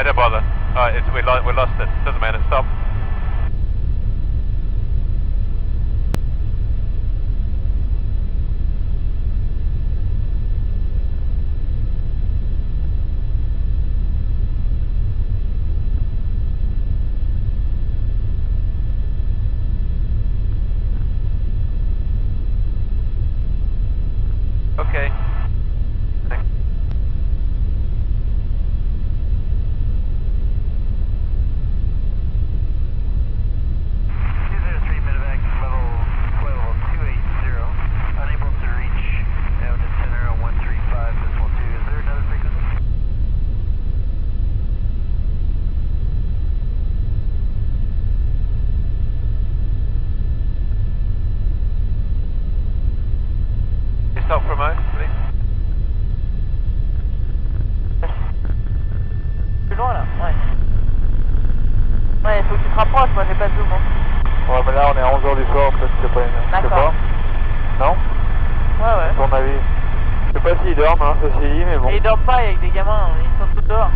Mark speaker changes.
Speaker 1: don't bother. Alright, we lost it. Doesn't matter. Stop. Okay. Stop promote, please.
Speaker 2: Plus loin là, ouais. Ouais, il faut que tu te rapproches, moi j'ai pas de zoom. Hein.
Speaker 3: Ouais, mais là on est à 11h du soir, peut-être que c'est pas une.
Speaker 2: D'accord.
Speaker 3: Non?
Speaker 2: Ouais, ouais.
Speaker 3: À ton avis. Je sais pas s'ils dorment, hein, ceci dit, mais bon.
Speaker 2: Et ils dorment pas avec des gamins, ils sont tous dehors.